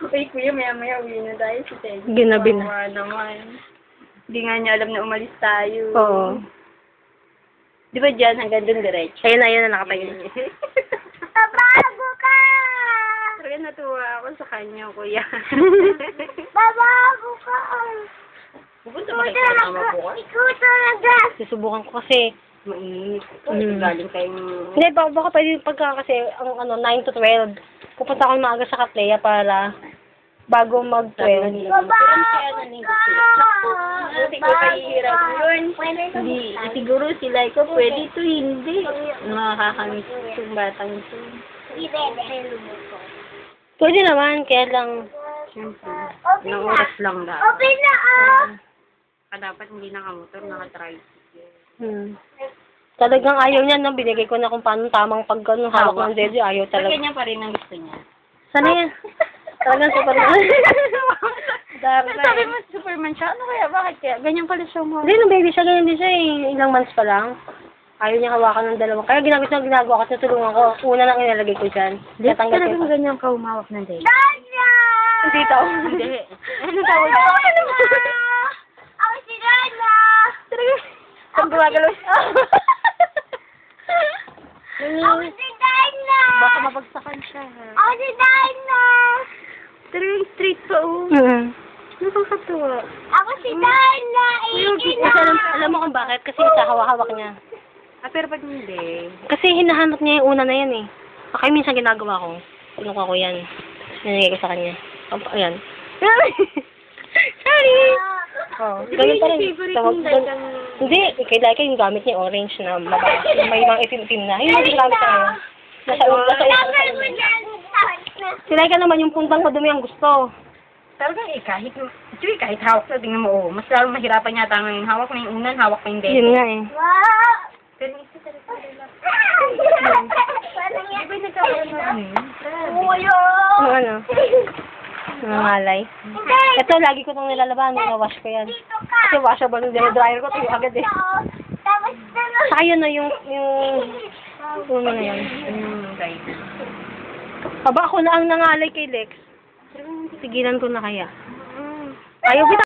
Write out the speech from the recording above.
Uy, kuya, maya-maya uwi na tayo si Teddy. Ginabi na. Kawawa naman. Hindi nga niya alam na umalis tayo. Oo. Di ba dyan, hanggang dun diretso? Ayun na, nakatayo. Babago ka! Talaga natuwa ako sa kanya, kuya. Babago ka! Pupunta ba kayo sa mama po ka? Ikaw talaga! Susubukan ko kasi. Mainit. Galing kayong... Hindi, baka pwede pagka kasi, ang 9 to 12. Pupunta ako maaga sa Katlea para bago mag-12. Babago ka! Buti ko kahihirap yun. Hindi, siguro sila ikaw pwede to hindi. Makakamiss yung batang ito. Pwede naman, kaya lang. Siyempre, ilang oras lang dapat. Open na Dapat hindi nakamotor, nakatricycle. Talagang ayaw niya, no? Binigay ko na kung paano tamang hawak ng dedo. Ayaw talaga. Ganyan pa rin ang gusto niya. Sana yan? Talagang Superman. Sabi mo, Superman siya? Ano kaya? Bakit kaya? Ganyan pala siya mo. Hindi, nung baby siya, ganyan din siya eh. Ilang months pa lang. Ayaw niya hawakan ng dalawa. Kaya ginagawa ko, natulungan ko. Una lang inalagay ko dyan. Talagang ganyan ka umawak ng dedo. Hindi tao. Hindi. Ano tawag? Ako si Dana! Talaga. Pag gumagalaw siya. Ako si Dana! Baka mabagsakan siya. Ako si Dana! Talagang straight pa oh. Nakakatuwa. Ako si Dana! Alam mo kung bakit? Kasi hawak niya. Pero pag hindi. Kasi hinahanap niya yung una na yan eh. Okay, minsan ginagawa ko. Pinukuha ko yan. Nilagay ko sa kanya. Ayan. Sorry! Oh, ganyan pa rin. Hindi, kay Laika yung gamit niya orange na mababa. May mga itim-itim na. Yung mga gamit niya ngayon. Nasa ulo. Si Laika naman yung puntang madumi ang gusto. Talagang kahit hawak na, tingnan mo, mas lalo mahirapan yata ngayon. Hawak na yung unan, hawak na yung dedo. Yun nga eh. Pero isa talaga lang. Di ba nagkakaroon na ano yun? Yung ano? Nangangalay. Ito, lagi ko itong nilalaban. Nawash ko yan. Kasi washable yung dryer ko. Tuyo agad eh. Saka yun na yung uno na yun. Aba, ako na ang nangalay kay Lex. Tigilan ko na kaya. Ayaw kita.